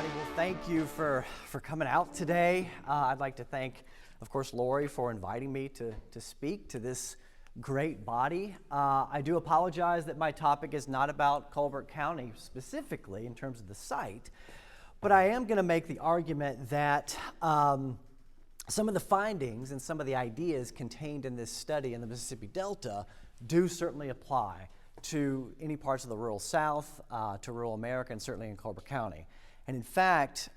everybody. Well, thank you for coming out today. I'd like to thank, of course, Lori for inviting me to speak to this great body. I do apologize that my topic is not about Colbert County specifically in terms of the site, but I am going to make the argument that some of the findings and some of the ideas contained in this study in the Mississippi Delta do certainly apply to any parts of the rural South, to rural America, and certainly in Colbert County. And in fact,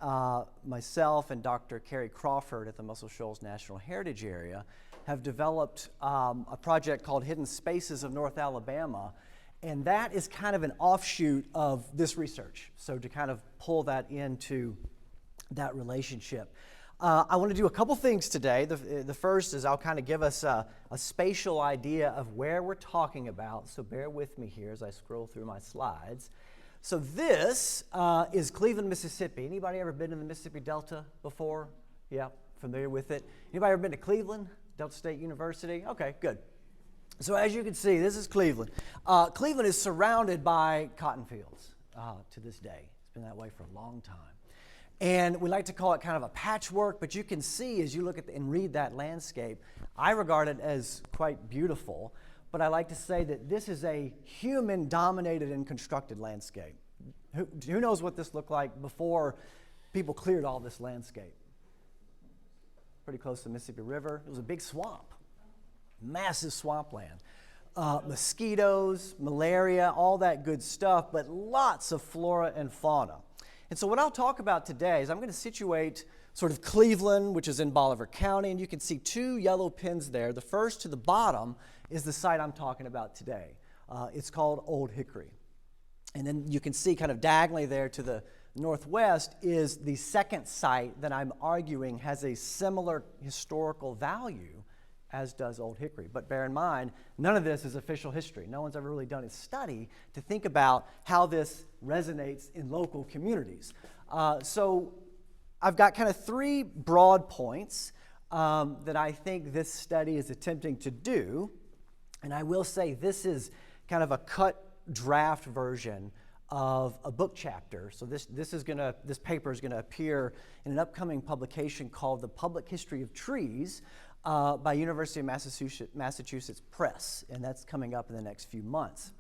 myself and Dr. Carrie Crawford at the Muscle Shoals National Heritage Area have developed a project called Hidden Spaces of North Alabama, and that is kind of an offshoot of this research. So to kind of pull that into that relationship. I want to do a couple things today. The first is I'll kind of give us a spatial idea of where we're talking about, so bear with me here as I scroll through my slides. So this is Cleveland, Mississippi. Anybody ever been to the Mississippi Delta before? Yeah, familiar with it? Anybody ever been to Cleveland, Delta State University? Okay, good. So as you can see, this is Cleveland. Cleveland is surrounded by cotton fields to this day. It's been that way for a long time. And we like to call it kind of a patchwork, but you can see as you look at and read that landscape, I regard it as quite beautiful, but I like to say that this is a human-dominated and constructed landscape. Who knows what this looked like before people cleared all this landscape? Pretty close to the Mississippi River. It was a big swamp, massive swampland. Mosquitoes, malaria, all that good stuff, but lots of flora and fauna. And so what I'll talk about today is I'm going to situate sort of Cleveland, which is in Bolivar County, and you can see two yellow pins there. The first to the bottom is the site I'm talking about today. It's called Old Hickory. And then you can see kind of diagonally there to the northwest is the second site that I'm arguing has a similar historical value as does Old Hickory. But bear in mind, none of this is official history. No one's ever really done a study to think about how this resonates in local communities. So I've got kind of three broad points that I think this study is attempting to do. And I will say this is kind of a cut draft version of a book chapter. So this paper is going to appear in an upcoming publication called The Public History of Trees, by University of Massachusetts Press, and that's coming up in the next few months.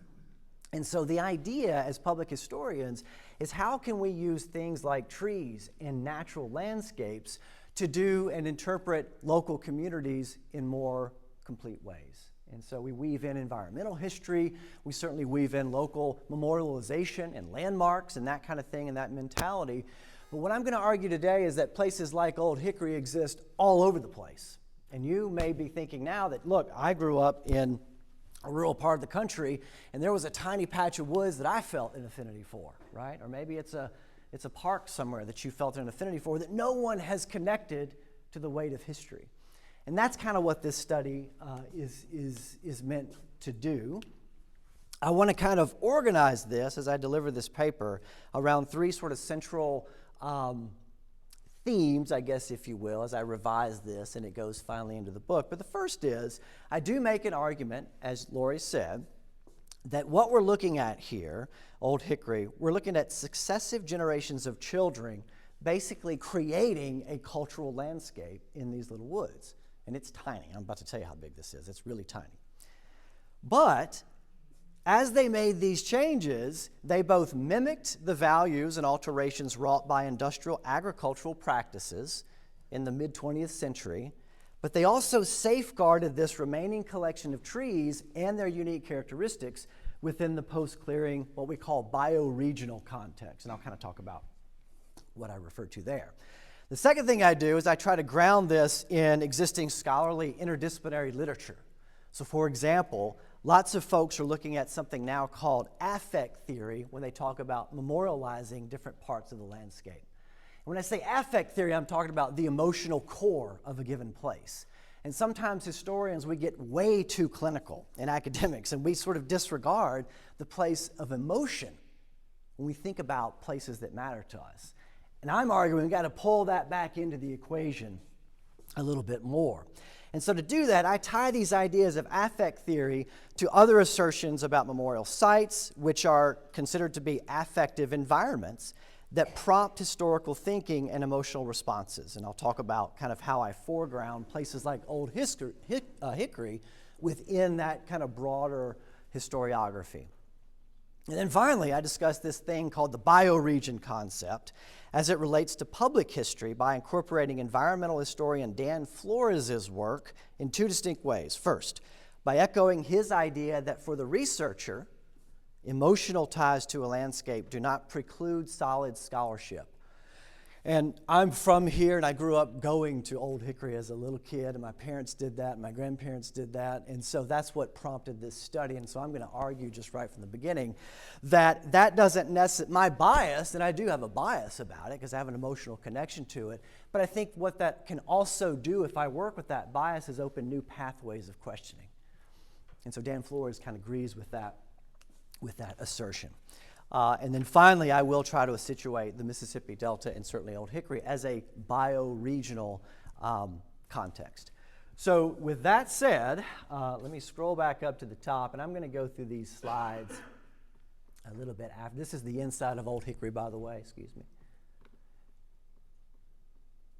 And so the idea as public historians is how can we use things like trees and natural landscapes to do and interpret local communities in more complete ways. And so we weave in environmental history, we certainly weave in local memorialization and landmarks and that kind of thing and that mentality. But what I'm going to argue today is that places like Old Hickory exist all over the place. And you may be thinking now that, look, I grew up in a rural part of the country, and there was a tiny patch of woods that I felt an affinity for, right? Or maybe it's a park somewhere that you felt an affinity for that no one has connected to the weight of history. And that's kind of what this study is meant to do. I want to kind of organize this as I deliver this paper around three sort of central themes, I guess, if you will, as I revise this and it goes finally into the book. But the first is, I do make an argument, as Lori said, that what we're looking at here, Old Hickory, we're looking at successive generations of children basically creating a cultural landscape in these little woods. And it's tiny. I'm about to tell you how big this is. It's really tiny. But as they made these changes, they both mimicked the values and alterations wrought by industrial agricultural practices in the mid-20th century, but they also safeguarded this remaining collection of trees and their unique characteristics within the post-clearing, what we call bioregional context. And I'll kind of talk about what I refer to there. The second thing I do is I try to ground this in existing scholarly interdisciplinary literature. So for example, lots of folks are looking at something now called affect theory when they talk about memorializing different parts of the landscape. And when I say affect theory, I'm talking about the emotional core of a given place. And sometimes historians, we get way too clinical in academics, and we sort of disregard the place of emotion when we think about places that matter to us. And I'm arguing we've got to pull that back into the equation a little bit more. And so to do that, I tie these ideas of affect theory to other assertions about memorial sites, which are considered to be affective environments that prompt historical thinking and emotional responses. And I'll talk about kind of how I foreground places like Old Hickory within that kind of broader historiography. And then finally, I discussed this thing called the bioregion concept as it relates to public history by incorporating environmental historian Dan Flores' work in two distinct ways. First, by echoing his idea that for the researcher, emotional ties to a landscape do not preclude solid scholarship. And I'm from here, and I grew up going to Old Hickory as a little kid, and my parents did that, and my grandparents did that, and so that's what prompted this study. And so I'm going to argue just right from the beginning that that doesn't necessarily, my bias, and I do have a bias about it because I have an emotional connection to it, but I think what that can also do if I work with that bias is open new pathways of questioning. And so Dan Flores kind of agrees with that assertion. And then finally, I will try to situate the Mississippi Delta and certainly Old Hickory as a bioregional context. So with that said, let me scroll back up to the top, and I'm going to go through these slides a little bit after. This is the inside of Old Hickory, by the way, excuse me.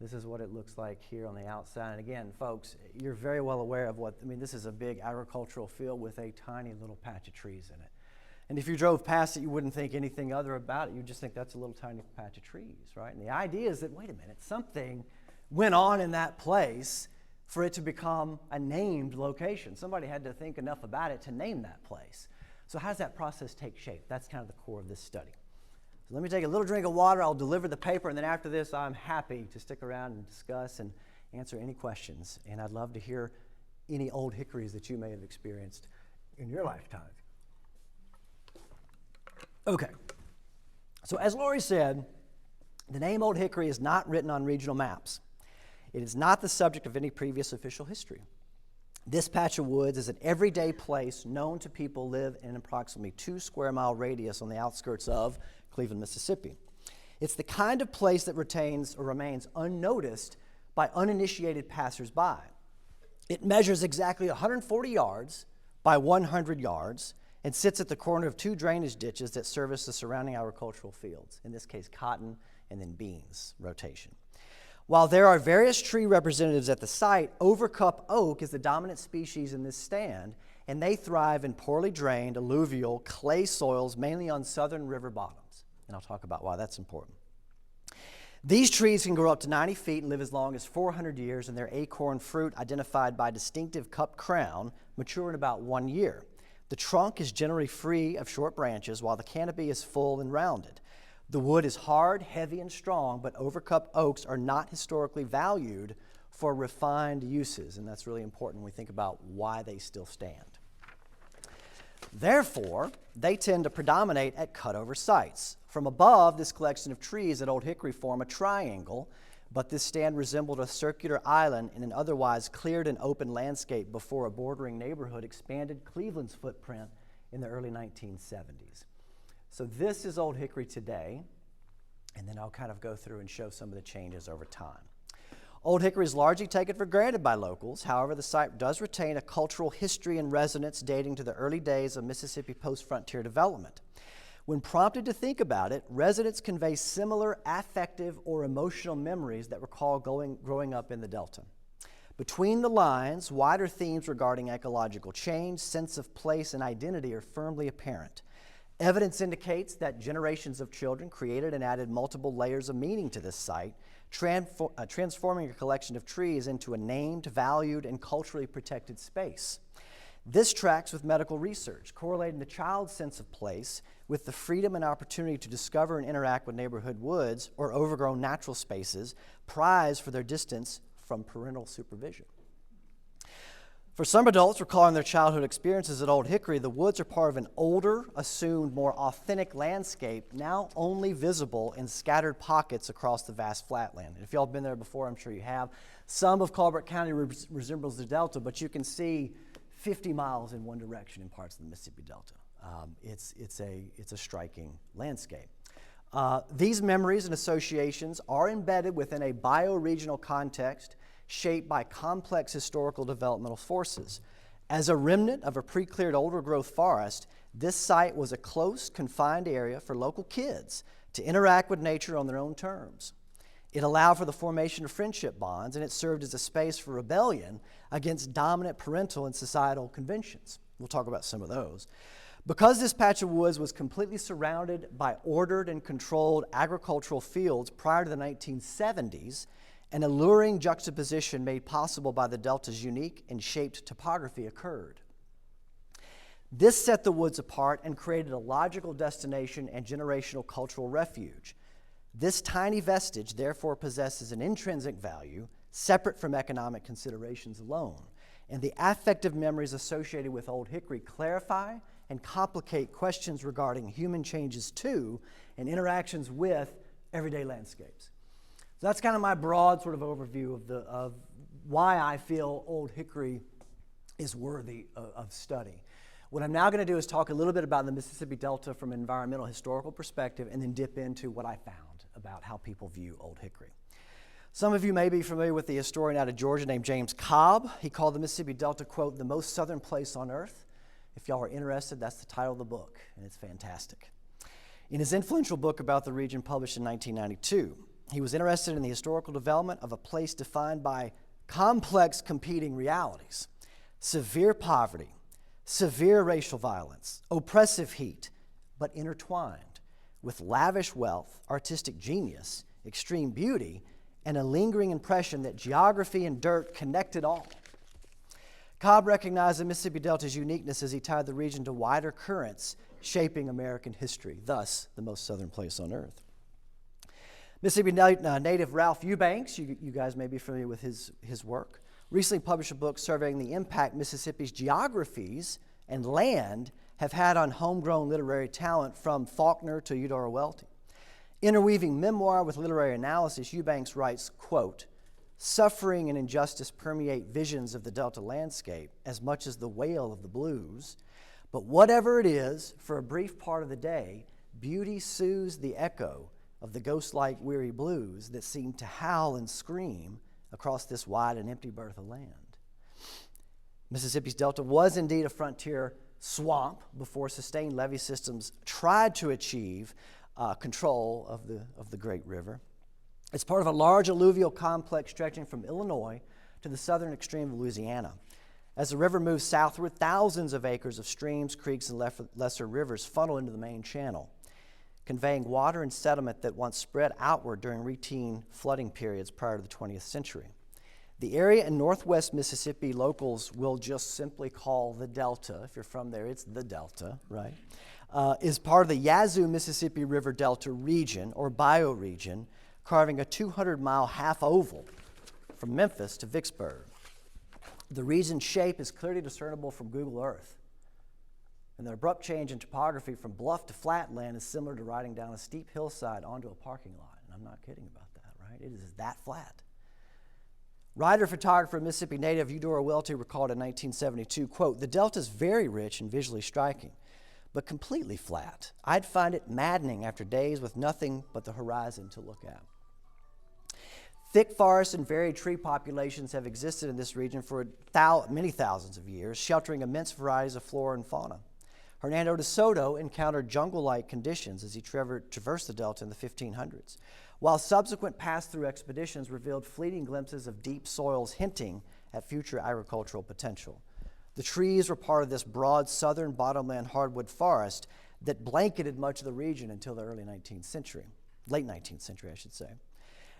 This is what it looks like here on the outside. And again, folks, you're very well aware of this is a big agricultural field with a tiny little patch of trees in it. And if you drove past it, you wouldn't think anything other about it. You'd just think that's a little tiny patch of trees, right? And the idea is that, wait a minute, something went on in that place for it to become a named location. Somebody had to think enough about it to name that place. So how does that process take shape? That's kind of the core of this study. So let me take a little drink of water. I'll deliver the paper, and then after this, I'm happy to stick around and discuss and answer any questions. And I'd love to hear any Old Hickories that you may have experienced in your lifetime. Okay, so as Lori said, the name Old Hickory is not written on regional maps. It is not the subject of any previous official history. This patch of woods is an everyday place known to people live in an approximately 2 square mile radius on the outskirts of Cleveland, Mississippi. It's the kind of place that retains or remains unnoticed by uninitiated passersby. It measures exactly 140 yards by 100 yards and sits at the corner of 2 drainage ditches that service the surrounding agricultural fields, in this case cotton and then beans rotation. While there are various tree representatives at the site, overcup oak is the dominant species in this stand, and they thrive in poorly drained, alluvial, clay soils, mainly on southern river bottoms. And I'll talk about why that's important. These trees can grow up to 90 feet and live as long as 400 years, and their acorn fruit, identified by distinctive cup crown, mature in about 1 year. The trunk is generally free of short branches, while the canopy is full and rounded. The wood is hard, heavy, and strong, but overcup oaks are not historically valued for refined uses, and that's really important when we think about why they still stand. Therefore, they tend to predominate at cutover sites. From above, this collection of trees at Old Hickory form a triangle, but this stand resembled a circular island in an otherwise cleared and open landscape before a bordering neighborhood expanded Cleveland's footprint in the early 1970s. So this is Old Hickory today, and then I'll kind of go through and show some of the changes over time. Old Hickory is largely taken for granted by locals. However, the site does retain a cultural history and resonance dating to the early days of Mississippi post-frontier development. When prompted to think about it, residents convey similar affective or emotional memories that recall growing up in the Delta. Between the lines, wider themes regarding ecological change, sense of place, and identity are firmly apparent. Evidence indicates that generations of children created and added multiple layers of meaning to this site, transforming a collection of trees into a named, valued, and culturally protected space. This tracks with medical research, correlating the child's sense of place with the freedom and opportunity to discover and interact with neighborhood woods or overgrown natural spaces, prized for their distance from parental supervision. For some adults recalling their childhood experiences at Old Hickory, the woods are part of an older, assumed, more authentic landscape, now only visible in scattered pockets across the vast flatland. And if y'all have been there before, I'm sure you have. Some of Colbert County resembles the Delta, but you can see 50 miles in one direction in parts of the Mississippi Delta. It's a striking landscape. These memories and associations are embedded within a bioregional context shaped by complex historical developmental forces. As a remnant of a pre-cleared older growth forest, this site was a close, confined area for local kids to interact with nature on their own terms. It allowed for the formation of friendship bonds, and it served as a space for rebellion against dominant parental and societal conventions. We'll talk about some of those. Because this patch of woods was completely surrounded by ordered and controlled agricultural fields prior to the 1970s, an alluring juxtaposition made possible by the Delta's unique and shaped topography occurred. This set the woods apart and created a logical destination and generational cultural refuge. This tiny vestige therefore possesses an intrinsic value separate from economic considerations alone, and the affective memories associated with Old Hickory clarify and complicate questions regarding human changes to and interactions with everyday landscapes. So that's kind of my broad sort of overview of why I feel Old Hickory is worthy of study. What I'm now going to do is talk a little bit about the Mississippi Delta from an environmental historical perspective and then dip into what I found about how people view Old Hickory. Some of you may be familiar with the historian out of Georgia named James Cobb. He called the Mississippi Delta, quote, the most southern place on earth. If y'all are interested, that's the title of the book, and it's fantastic. In his influential book about the region published in 1992, he was interested in the historical development of a place defined by complex competing realities, severe poverty, severe racial violence, oppressive heat, but intertwined with lavish wealth, artistic genius, extreme beauty, and a lingering impression that geography and dirt connected all. Cobb recognized the Mississippi Delta's uniqueness as he tied the region to wider currents shaping American history, thus the most southern place on earth. Mississippi native Ralph Eubanks, you guys may be familiar with his work, recently published a book surveying the impact Mississippi's geographies and land have had on homegrown literary talent from Faulkner to Eudora Welty. Interweaving memoir with literary analysis, Eubanks writes, quote, suffering and injustice permeate visions of the Delta landscape as much as the wail of the blues, but whatever it is, for a brief part of the day, beauty soothes the echo of the ghost-like weary blues that seem to howl and scream across this wide and empty berth of land. Mississippi's Delta was indeed a frontier swamp before sustained levee systems tried to achieve control of the great river. It's part of a large alluvial complex stretching from Illinois to the southern extreme of Louisiana. As the river moves southward, thousands of acres of streams, creeks, and lesser rivers funnel into the main channel, conveying water and sediment that once spread outward during routine flooding periods prior to the 20th century. The area in northwest Mississippi locals will just simply call the Delta. If you're from there, it's the Delta, right? Is part of the Yazoo Mississippi River Delta region, or bioregion, carving a 200-mile half-oval from Memphis to Vicksburg. The region's shape is clearly discernible from Google Earth, and the abrupt change in topography from bluff to flatland is similar to riding down a steep hillside onto a parking lot. And I'm not kidding about that, right? It is that flat. Writer-photographer, Mississippi native Eudora Welty recalled in 1972, quote, the Delta is very rich and visually striking, but completely flat. I'd find it maddening after days with nothing but the horizon to look at. Thick forests and varied tree populations have existed in this region for many thousands of years, sheltering immense varieties of flora and fauna. Hernando de Soto encountered jungle-like conditions as he traversed the Delta in the 1500s, while subsequent pass-through expeditions revealed fleeting glimpses of deep soils hinting at future agricultural potential. The trees were part of this broad southern bottomland hardwood forest that blanketed much of the region until the early 19th century, late 19th century, I should say.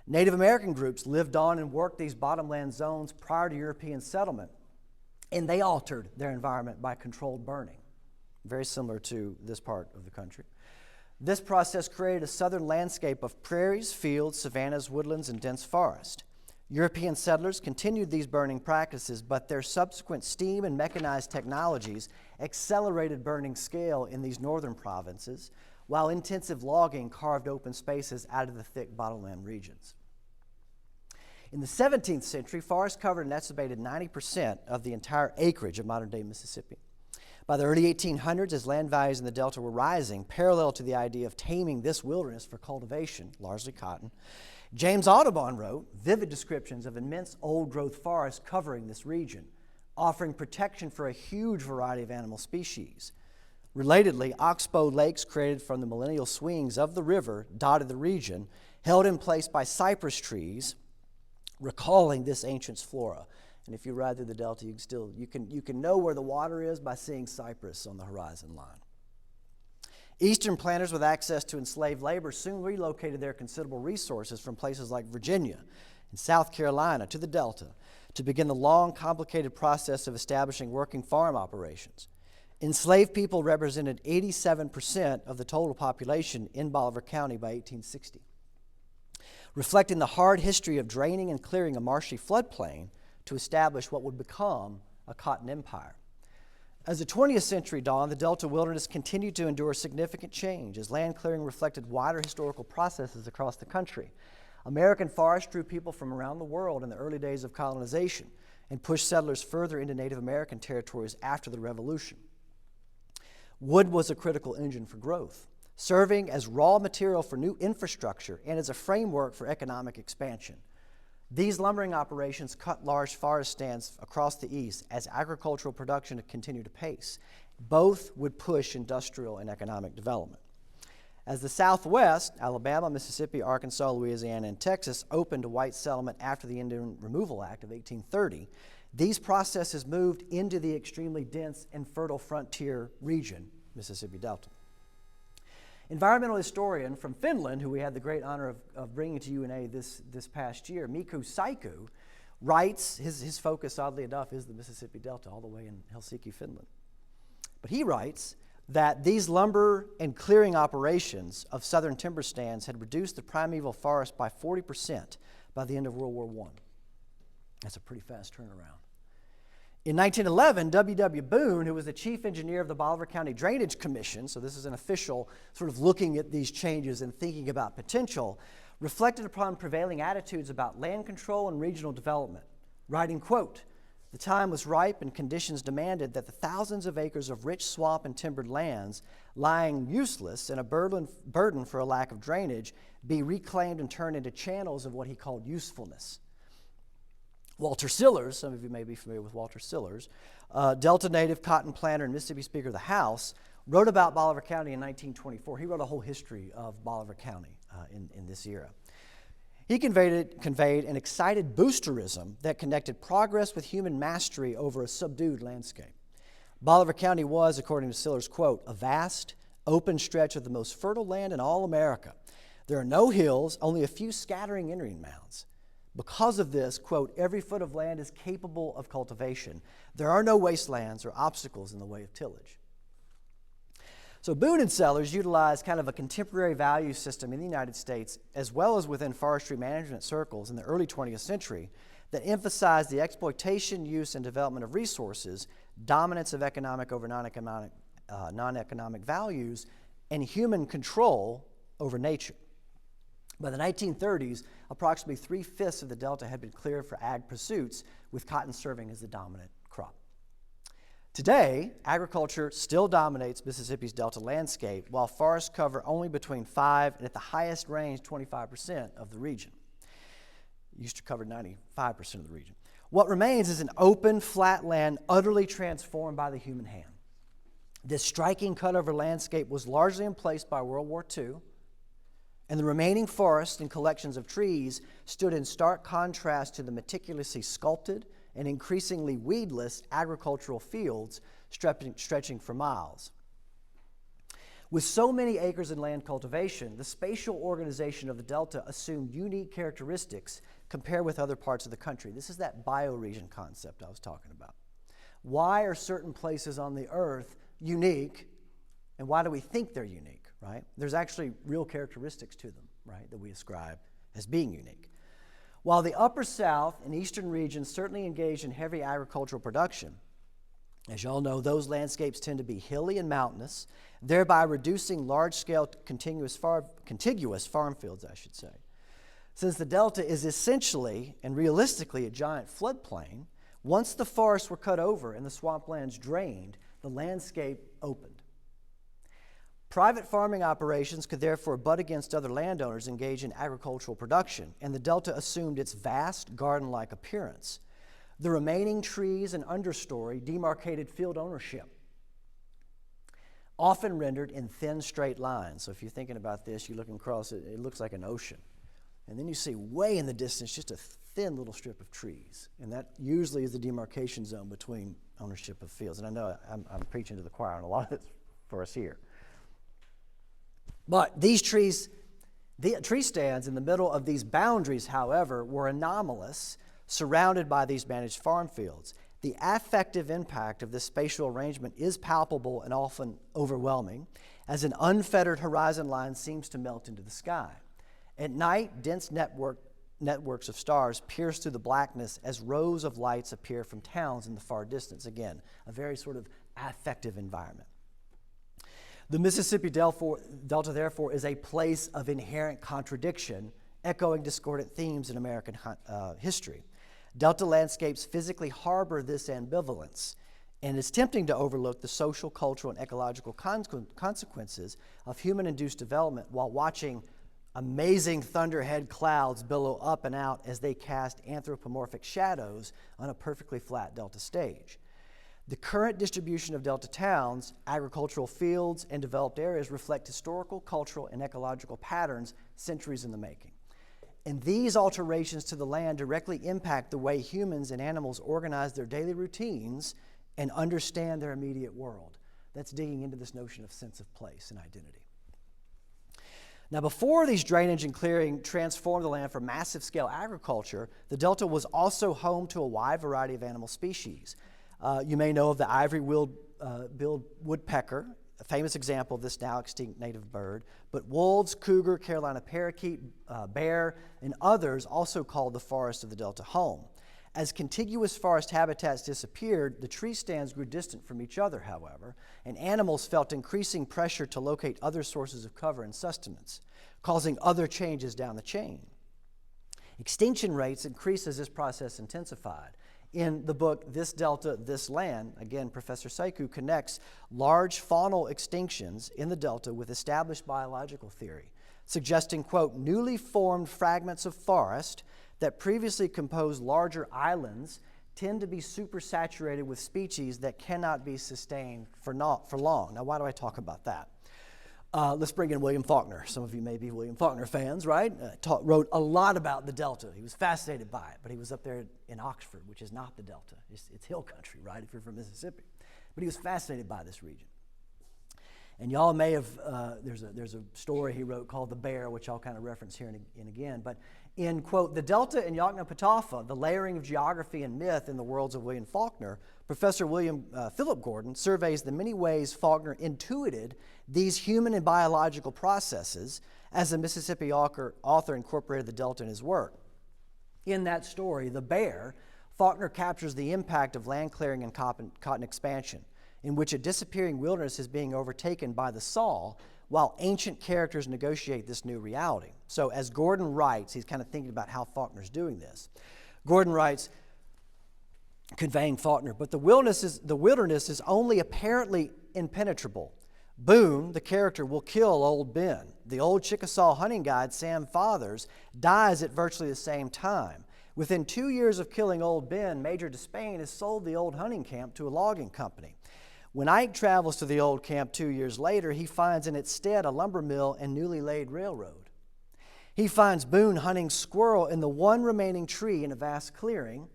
Native American groups lived on and worked these bottomland zones prior to European settlement, and they altered their environment by controlled burning, very similar to this part of the country. This process created a southern landscape of prairies, fields, savannas, woodlands, and dense forest. European settlers continued these burning practices, but their subsequent steam and mechanized technologies accelerated burning scale in these northern provinces, while intensive logging carved open spaces out of the thick bottomland regions. In the 17th century, forests covered an estimated 90% of the entire acreage of modern-day Mississippi. By the early 1800s, as land values in the Delta were rising, parallel to the idea of taming this wilderness for cultivation, largely cotton, James Audubon wrote vivid descriptions of immense old-growth forests covering this region, offering protection for a huge variety of animal species. Relatedly, oxbow lakes created from the millennial swings of the river dotted the region, held in place by cypress trees, recalling this ancient flora. And if you ride through the delta, you can know where the water is by seeing cypress on the horizon line. Eastern planters with access to enslaved labor soon relocated their considerable resources from places like Virginia and South Carolina to the delta to begin the long, complicated process of establishing working farm operations. Enslaved people represented 87% of the total population in Bolivar County by 1860. Reflecting the hard history of draining and clearing a marshy floodplain to establish what would become a cotton empire. As the 20th century dawned, the Delta wilderness continued to endure significant change as land clearing reflected wider historical processes across the country. American forests drew people from around the world in the early days of colonization and pushed settlers further into Native American territories after the Revolution. Wood was a critical engine for growth, serving as raw material for new infrastructure and as a framework for economic expansion. These lumbering operations cut large forest stands across the east as agricultural production continued apace. Both would push industrial and economic development. As the Southwest, Alabama, Mississippi, Arkansas, Louisiana, and Texas opened to white settlement after the Indian Removal Act of 1830, these processes moved into the extremely dense and fertile frontier region, Mississippi Delta. Environmental historian from Finland, who we had the great honor of bringing to UNA this past year, Mikko Saiku, writes, his focus, oddly enough, is the Mississippi Delta, all the way in Helsinki, Finland. But he writes that these lumber and clearing operations of southern timber stands had reduced the primeval forest by 40% by the end of World War I. That's a pretty fast turnaround. In 1911, W.W. Boone, who was the chief engineer of the Bolivar County Drainage Commission, so this is an official sort of looking at these changes and thinking about potential, reflected upon prevailing attitudes about land control and regional development, writing, quote, "The time was ripe and conditions demanded that the thousands of acres of rich swamp and timbered lands lying useless and a burden for a lack of drainage be reclaimed and turned into channels of what he called usefulness." Walter Sillars, some of you may be familiar with Walter Sillars, Delta native, cotton planter, and Mississippi Speaker of the House, wrote about Bolivar County in 1924. He wrote a whole history of Bolivar County in this era. He conveyed an excited boosterism that connected progress with human mastery over a subdued landscape. Bolivar County was, according to Sillars, quote, "a vast, open stretch of the most fertile land in all America. There are no hills, only a few scattering entering mounds. Because of this, quote, every foot of land is capable of cultivation. There are no wastelands or obstacles in the way of tillage." So Boone and Sellers utilized kind of a contemporary value system in the United States, as well as within forestry management circles in the early 20th century, that emphasized the exploitation, use, and development of resources, dominance of economic over non-economic values, and human control over nature. By the 1930s, approximately 3/5 of the Delta had been cleared for ag pursuits, with cotton serving as the dominant crop. Today, agriculture still dominates Mississippi's Delta landscape, while forests cover only between 5 and, at the highest range, 25% of the region. It used to cover 95% of the region. What remains is an open, flat land utterly transformed by the human hand. This striking cutover landscape was largely in place by World War II, and the remaining forests and collections of trees stood in stark contrast to the meticulously sculpted and increasingly weedless agricultural fields stretching for miles. With so many acres in land cultivation, the spatial organization of the Delta assumed unique characteristics compared with other parts of the country. This is that bioregion concept I was talking about. Why are certain places on the earth unique, and why do we think they're unique? Right? There's actually real characteristics to them, right, that we ascribe as being unique. While the upper South and eastern regions certainly engaged in heavy agricultural production, as you all know, those landscapes tend to be hilly and mountainous, thereby reducing large-scale contiguous farm fields, I should say. Since the Delta is essentially and realistically a giant floodplain, once the forests were cut over and the swamplands drained, the landscape opened. Private farming operations could therefore butt against other landowners engaged in agricultural production, and the Delta assumed its vast garden-like appearance. The remaining trees and understory demarcated field ownership. often rendered in thin, straight lines. So if you're thinking about this, you're looking across, it looks like an ocean. And then you see way in the distance just a thin little strip of trees. And that usually is the demarcation zone between ownership of fields. And I know I'm preaching to the choir on a lot of this for us here. But these trees, the tree stands in the middle of these boundaries, however, were anomalous, surrounded by these managed farm fields. The affective impact of this spatial arrangement is palpable and often overwhelming, as an unfettered horizon line seems to melt into the sky. At night, dense networks of stars pierce through the blackness as rows of lights appear from towns in the far distance. Again, a very sort of affective environment. The Mississippi Delta, therefore, is a place of inherent contradiction, echoing discordant themes in American history. Delta landscapes physically harbor this ambivalence, and it's tempting to overlook the social, cultural, and ecological consequences of human-induced development while watching amazing thunderhead clouds billow up and out as they cast anthropomorphic shadows on a perfectly flat Delta stage. The current distribution of Delta towns, agricultural fields, and developed areas reflect historical, cultural, and ecological patterns centuries in the making. And these alterations to the land directly impact the way humans and animals organize their daily routines and understand their immediate world. That's digging into this notion of sense of place and identity. Now, before these drainage and clearing transformed the land for massive scale agriculture, the Delta was also home to a wide variety of animal species. You may know of the ivory-billed woodpecker, a famous example of this now extinct native bird, but wolves, cougar, Carolina parakeet, bear, and others also called the forest of the Delta home. As contiguous forest habitats disappeared, the tree stands grew distant from each other, however, and animals felt increasing pressure to locate other sources of cover and sustenance, causing other changes down the chain. Extinction rates increased as this process intensified. In the book, This Delta, This Land, again, Professor Seiku connects large faunal extinctions in the Delta with established biological theory, suggesting, quote, newly formed fragments of forest that previously composed larger islands tend to be supersaturated with species that cannot be sustained for long. Now, why do I talk about that? Let's bring in William Faulkner. Some of you may be William Faulkner fans, right? Wrote a lot about the Delta. He was fascinated by it, but he was up there in Oxford, which is not the Delta. It's hill country, right, if you're from Mississippi. But he was fascinated by this region. And y'all may have, there's a story he wrote called The Bear, which I'll kind of reference here and again. But in, quote, The Delta and Yoknapatawpha, the layering of geography and myth in the worlds of William Faulkner, Professor Philip Gordon surveys the many ways Faulkner intuited these human and biological processes as the Mississippi author incorporated the Delta in his work. In that story, The Bear, Faulkner captures the impact of land clearing and cotton expansion, in which a disappearing wilderness is being overtaken by the saw while ancient characters negotiate this new reality. So as Gordon writes, he's kind of thinking about how Faulkner's doing this. Gordon writes, conveying Faulkner, but the wilderness is only apparently impenetrable. Boone, the character, will kill old Ben. The old Chickasaw hunting guide, Sam Fathers, dies at virtually the same time. Within 2 years of killing old Ben, Major Despain has sold the old hunting camp to a logging company. When Ike travels to the old camp 2 years later, he finds in its stead a lumber mill and newly laid railroad. He finds Boone hunting squirrel in the one remaining tree in a vast clearing,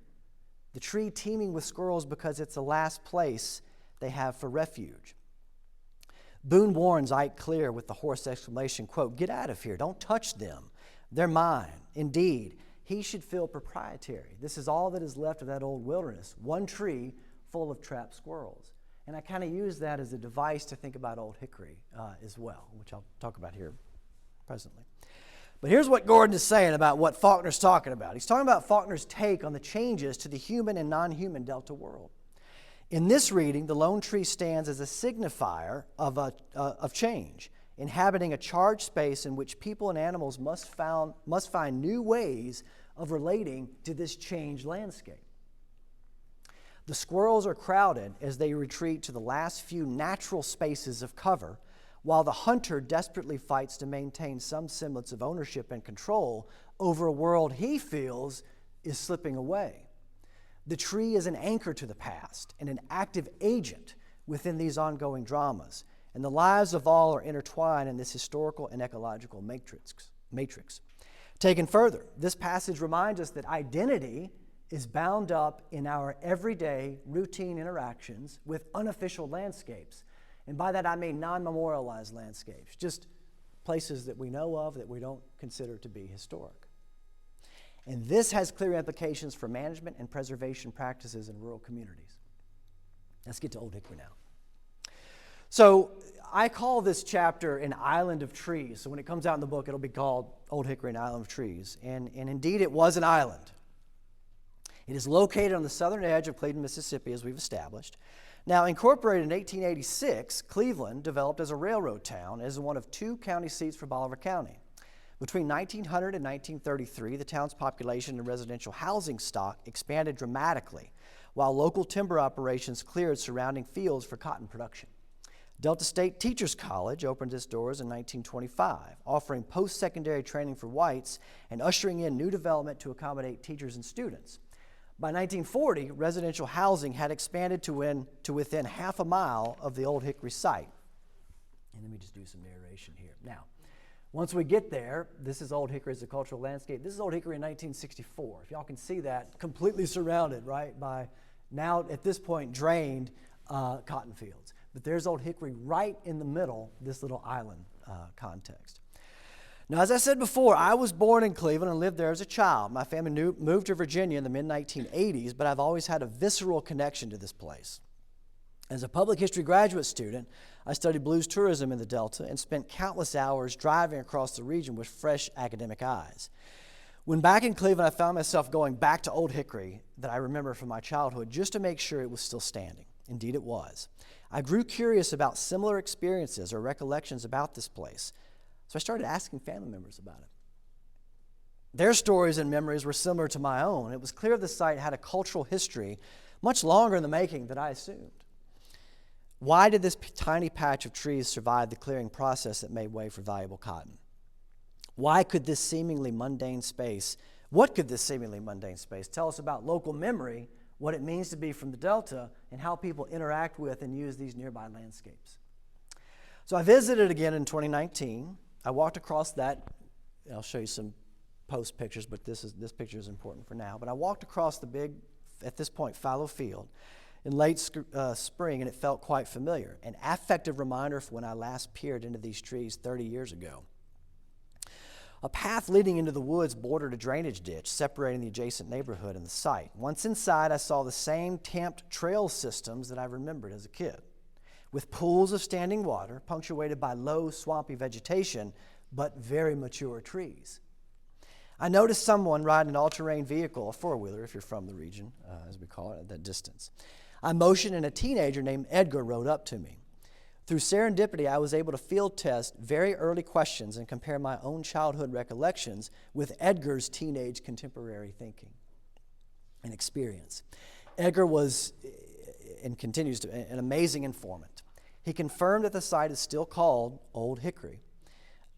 the tree teeming with squirrels because it's the last place they have for refuge. Boone warns Ike clear with the hoarse exclamation, quote, get out of here, don't touch them, they're mine. Indeed, he should feel proprietary. This is all that is left of that old wilderness, one tree full of trapped squirrels. And I kind of use that as a device to think about old Hickory as well, which I'll talk about here presently. But here's what Gordon is saying about what Faulkner's talking about. He's talking about Faulkner's take on the changes to the human and non-human Delta world. In this reading, the lone tree stands as a signifier of change, inhabiting a charged space in which people and animals must find new ways of relating to this changed landscape. The squirrels are crowded as they retreat to the last few natural spaces of cover, while the hunter desperately fights to maintain some semblance of ownership and control over a world he feels is slipping away. The tree is an anchor to the past and an active agent within these ongoing dramas. and the lives of all are intertwined in this historical and ecological matrix. Taken further, this passage reminds us that identity is bound up in our everyday routine interactions with unofficial landscapes. And by that I mean non-memorialized landscapes, just places that we know of that we don't consider to be historic. And this has clear implications for management and preservation practices in rural communities. Let's get to Old Hickory now. So I call this chapter an island of trees. So when it comes out in the book, it'll be called Old Hickory, an Island of Trees. And indeed, it was an island. It is located on the southern edge of Cleveland, Mississippi, as we've established. Now, incorporated in 1886, Cleveland developed as a railroad town as one of 2 county seats for Bolivar County. Between 1900 and 1933, the town's population and residential housing stock expanded dramatically, while local timber operations cleared surrounding fields for cotton production. Delta State Teachers College opened its doors in 1925, offering post-secondary training for whites and ushering in new development to accommodate teachers and students. By 1940, residential housing had expanded to within half a mile of the Old Hickory site. And let me just do some narration here. Now, once we get there, this is Old Hickory as a cultural landscape. This is Old Hickory in 1964. If y'all can see that, completely surrounded, right, by now at this point drained cotton fields. But there's Old Hickory right in the middle, this little island context. Now, as I said before, I was born in Cleveland and lived there as a child. My family moved to Virginia in the mid-1980s, but I've always had a visceral connection to this place. As a public history graduate student, I studied blues tourism in the Delta and spent countless hours driving across the region with fresh academic eyes. When back in Cleveland, I found myself going back to Old Hickory that I remember from my childhood just to make sure it was still standing. Indeed, it was. I grew curious about similar experiences or recollections about this place. So I started asking family members about it. Their stories and memories were similar to my own. It was clear the site had a cultural history much longer in the making than I assumed. Why did this tiny patch of trees survive the clearing process that made way for valuable cotton? What could this seemingly mundane space tell us about local memory, what it means to be from the Delta, and how people interact with and use these nearby landscapes? So I visited again in 2019. I walked across that. I'll show you some post pictures, but this picture is important for now. But I walked across the big, at this point, fallow field in late spring, and it felt quite familiar, an affective reminder of when I last peered into these trees 30 years ago. A path leading into the woods bordered a drainage ditch separating the adjacent neighborhood and the site. Once inside, I saw the same tamped trail systems that I remembered as a kid, with pools of standing water punctuated by low, swampy vegetation, but very mature trees. I noticed someone riding an all-terrain vehicle, a four-wheeler if you're from the region, as we call it, at that distance. I motioned and a teenager named Edgar rode up to me. Through serendipity, I was able to field test very early questions and compare my own childhood recollections with Edgar's teenage contemporary thinking and experience. Edgar was, and continues to, an amazing informant. He confirmed that the site is still called Old Hickory,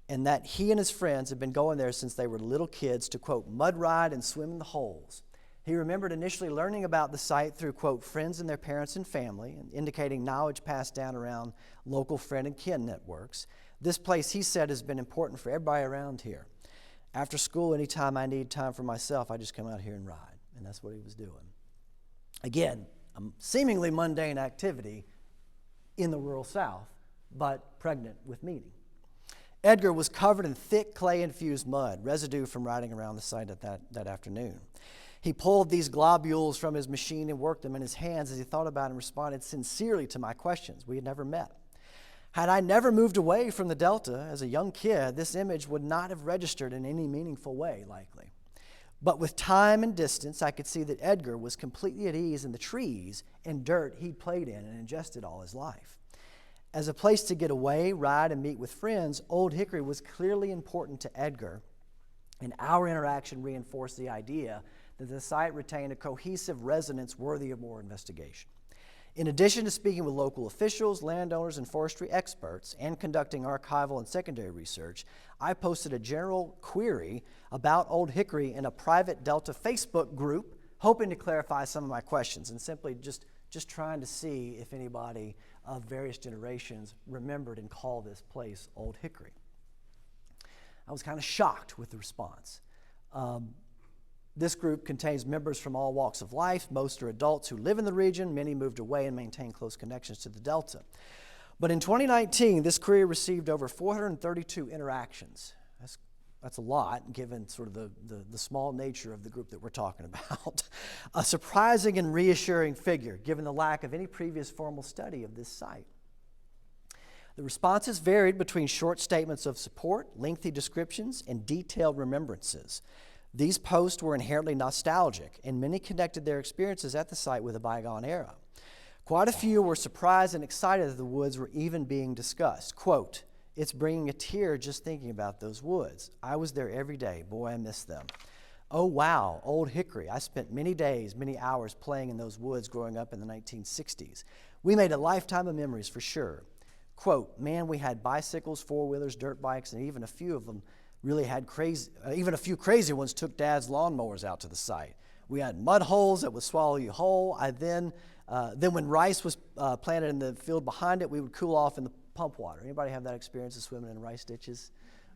and that he and his friends had been going there since they were little kids to, quote, mud ride and swim in the holes. He remembered initially learning about the site through, quote, friends and their parents and family, and indicating knowledge passed down around local friend and kin networks. This place, he said, has been important for everybody around here. After school, anytime I need time for myself, I just come out here and ride. And that's what he was doing. Again, a seemingly mundane activity in the rural South, but pregnant with meaning. Edgar was covered in thick clay-infused mud, residue from riding around the site that afternoon. He pulled these globules from his machine and worked them in his hands as he thought about and responded sincerely to my questions. We had never met. Had I never moved away from the Delta as a young kid, this image would not have registered in any meaningful way, likely. But with time and distance, I could see that Edgar was completely at ease in the trees and dirt he'd played in and ingested all his life. As a place to get away, ride, and meet with friends, Old Hickory was clearly important to Edgar, and our interaction reinforced the idea that the site retained a cohesive resonance worthy of more investigation. In addition to speaking with local officials, landowners, and forestry experts, and conducting archival and secondary research, I posted a general query about Old Hickory in a private Delta Facebook group, hoping to clarify some of my questions and simply just trying to see if anybody of various generations remembered and called this place Old Hickory. I was kind of shocked with the response. This group contains members from all walks of life. Most are adults who live in the region. Many moved away and maintain close connections to the Delta. But in 2019, this career received over 432 interactions. That's a lot, given sort of the small nature of the group that we're talking about. A surprising and reassuring figure, given the lack of any previous formal study of this site. The responses varied between short statements of support, lengthy descriptions, and detailed remembrances. These posts were inherently nostalgic, and many connected their experiences at the site with a bygone era. Quite a few were surprised and excited that the woods were even being discussed. Quote, "It's bringing a tear just thinking about those woods. I was there every day. Boy, I miss them. Oh, wow, Old Hickory. I spent many days, many hours playing in those woods growing up in the 1960s. We made a lifetime of memories for sure." Quote, "Man, we had bicycles, four-wheelers, dirt bikes, and even a few of them really had even a few crazy ones took Dad's lawnmowers out to the site. We had mud holes that would swallow you whole. Then when rice was planted in the field behind it, we would cool off in the pump water." Anybody have that experience of swimming in rice ditches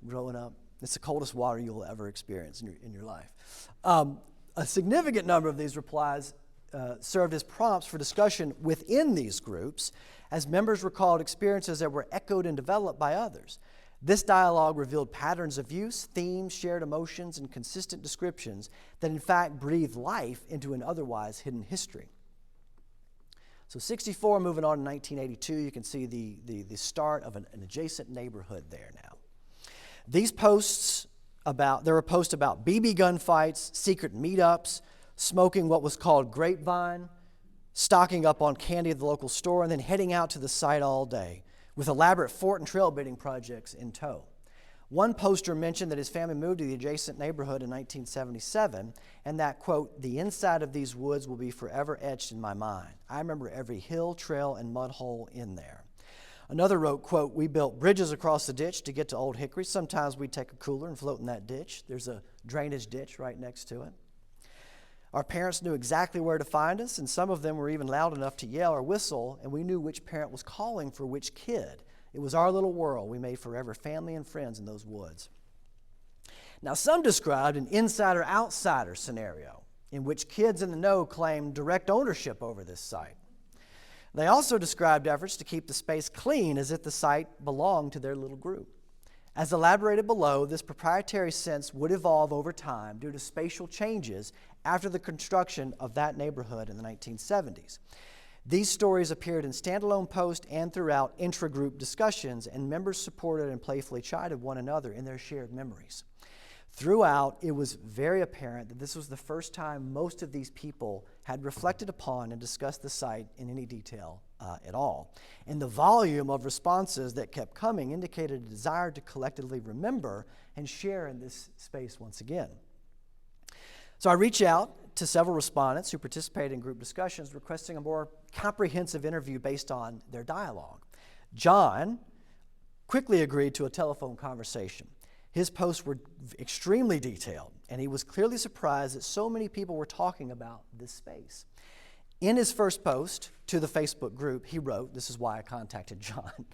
growing up? It's the coldest water you'll ever experience in your life. A significant number of these replies served as prompts for discussion within these groups, as members recalled experiences that were echoed and developed by others. This dialogue revealed patterns of use, themes, shared emotions, and consistent descriptions that in fact breathed life into an otherwise hidden history. So 64, moving on to 1982, you can see the start of an adjacent neighborhood there now. There were posts about BB gun fights, secret meetups, smoking what was called grapevine, stocking up on candy at the local store, and then heading out to the site all day, with elaborate fort and trail building projects in tow. One poster mentioned that his family moved to the adjacent neighborhood in 1977, and that, quote, "The inside of these woods will be forever etched in my mind. I remember every hill, trail, and mud hole in there." Another wrote, quote, "We built bridges across the ditch to get to Old Hickory. Sometimes we'd take a cooler and float in that ditch. There's a drainage ditch right next to it. Our parents knew exactly where to find us, and some of them were even loud enough to yell or whistle, and we knew which parent was calling for which kid. It was our little world. We made forever family and friends in those woods." Now, some described an insider-outsider scenario in which kids in the know claimed direct ownership over this site. They also described efforts to keep the space clean as if the site belonged to their little group. As elaborated below, this proprietary sense would evolve over time due to spatial changes after the construction of that neighborhood in the 1970s. These stories appeared in standalone posts and throughout intra-group discussions, and members supported and playfully chided one another in their shared memories. Throughout, it was very apparent that this was the first time most of these people had reflected upon and discussed the site in any detail at all. And the volume of responses that kept coming indicated a desire to collectively remember and share in this space once again. So I reached out to several respondents who participated in group discussions, requesting a more comprehensive interview based on their dialogue. John quickly agreed to a telephone conversation. His posts were extremely detailed, and he was clearly surprised that so many people were talking about this space. In his first post to the Facebook group, he wrote, this is why I contacted John,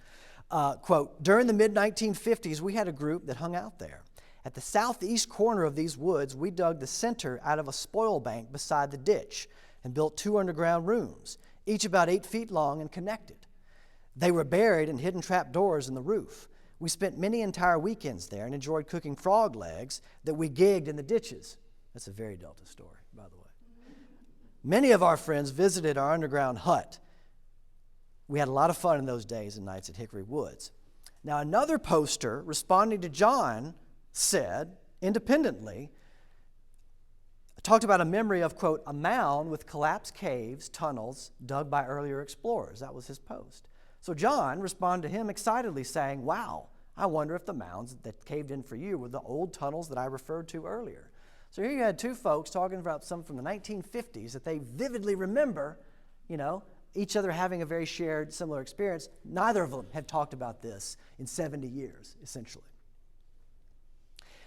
quote, "During the mid-1950s, we had a group that hung out there. At the southeast corner of these woods, we dug the center out of a spoil bank beside the ditch and built 2 underground rooms, each about 8 feet long and connected. They were buried in hidden trap doors in the roof. We spent many entire weekends there and enjoyed cooking frog legs that we gigged in the ditches." That's a very Delta story, by the way. "Many of our friends visited our underground hut. We had a lot of fun in those days and nights at Hickory Woods." Now, another poster responding to John said, independently, talked about a memory of, quote, "a mound with collapsed caves, tunnels dug by earlier explorers." That was his post. So John responded to him excitedly saying, "Wow, I wonder if the mounds that caved in for you were the old tunnels that I referred to earlier." So here you had two folks talking about something from the 1950s that they vividly remember, each other having a very shared, similar experience. Neither of them had talked about this in 70 years, essentially.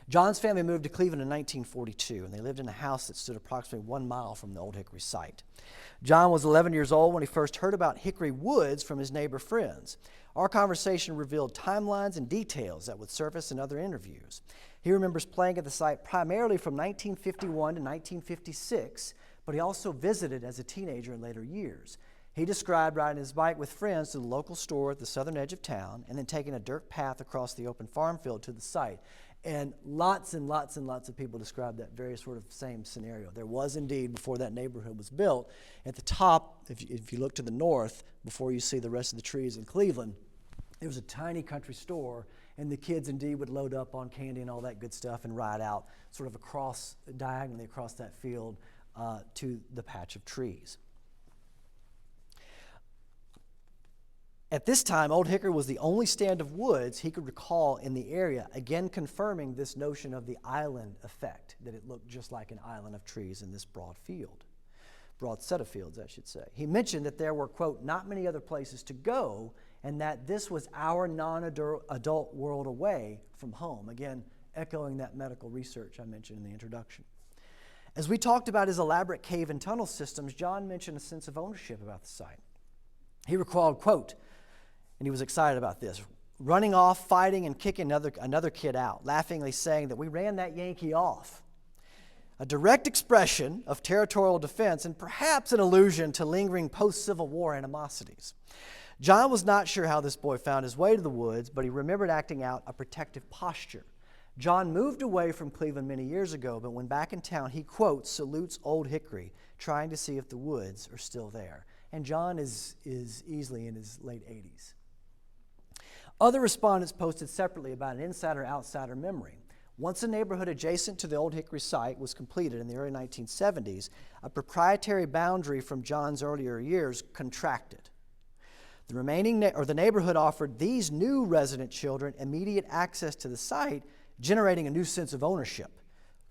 John's family moved to Cleveland in 1942, and they lived in a house that stood approximately 1 mile from the old Hickory site. John was 11 years old when he first heard about Hickory Woods from his neighbor friends. Our conversation revealed timelines and details that would surface in other interviews. He remembers playing at the site primarily from 1951 to 1956, but he also visited as a teenager in later years. He described riding his bike with friends to the local store at the southern edge of town and then taking a dirt path across the open farm field to the site. And lots of people described that very sort of same scenario. There was indeed, before that neighborhood was built, at the top, if you look to the north, before you see the rest of the trees in Cleveland, there was a tiny country store, and the kids indeed would load up on candy and all that good stuff and ride out sort of diagonally across that field to the patch of trees. At this time, Old Hickory was the only stand of woods he could recall in the area, again confirming this notion of the island effect, that it looked just like an island of trees in this broad set of fields, I should say. He mentioned that there were, quote, not many other places to go, and that this was our non-adult world away from home, again, echoing that medical research I mentioned in the introduction. As we talked about his elaborate cave and tunnel systems, John mentioned a sense of ownership about the site. He recalled, quote, and he was excited about this, running off, fighting, and kicking another kid out, laughingly saying that we ran that Yankee off. A direct expression of territorial defense and perhaps an allusion to lingering post-Civil War animosities. John was not sure how this boy found his way to the woods, but he remembered acting out a protective posture. John moved away from Cleveland many years ago, but when back in town, he, quote, salutes Old Hickory, trying to see if the woods are still there. And John is easily in his late 80s. Other respondents posted separately about an insider-outsider memory. Once a neighborhood adjacent to the Old Hickory site was completed in the early 1970s, a proprietary boundary from John's earlier years contracted. The neighborhood offered these new resident children immediate access to the site, generating a new sense of ownership.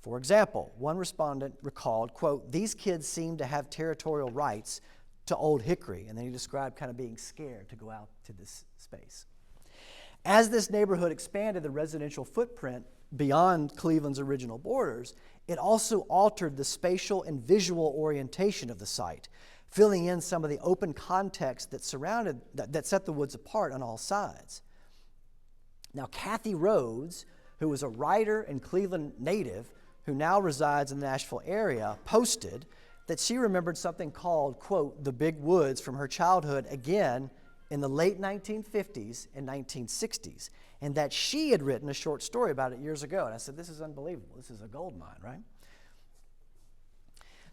For example, one respondent recalled, quote, these kids seem to have territorial rights to Old Hickory, and then he described kind of being scared to go out to this space. As this neighborhood expanded the residential footprint beyond Cleveland's original borders, it also altered the spatial and visual orientation of the site, filling in some of the open context that set the woods apart on all sides. Now, Kathy Rhodes, who was a writer and Cleveland native who now resides in the Nashville area, posted that she remembered something called, quote, the Big Woods from her childhood again in the late 1950s and 1960s, and that she had written a short story about it years ago. And I said, this is unbelievable. This is a gold mine, right?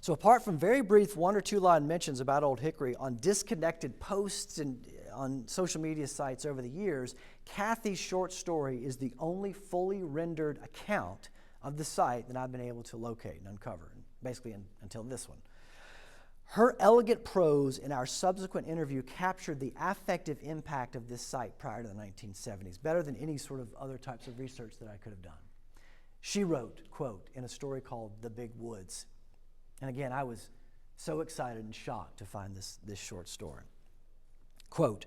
So apart from very brief 1 or 2 line mentions about Old Hickory on disconnected posts and on social media sites over the years, Kathy's short story is the only fully rendered account of the site that I've been able to locate and uncover, basically until this one. Her elegant prose in our subsequent interview captured the affective impact of this site prior to the 1970s, better than any sort of other types of research that I could have done. She wrote, quote, in a story called The Big Woods. And again, I was so excited and shocked to find this short story. Quote,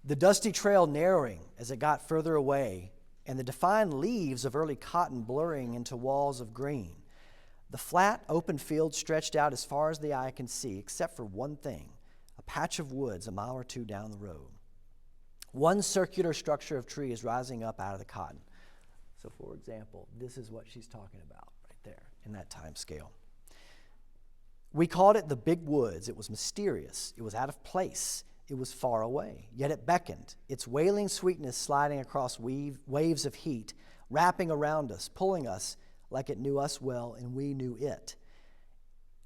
the dusty trail narrowing as it got further away, and the defined leaves of early cotton blurring into walls of green. The flat, open field stretched out as far as the eye can see, except for one thing, a patch of woods a mile or 2 down the road. One circular structure of trees rising up out of the cotton. So, for example, this is what she's talking about right there in that time scale. We called it the Big Woods. It was mysterious. It was out of place. It was far away, yet it beckoned, its wailing sweetness sliding across waves of heat, wrapping around us, pulling us like it knew us well and we knew it.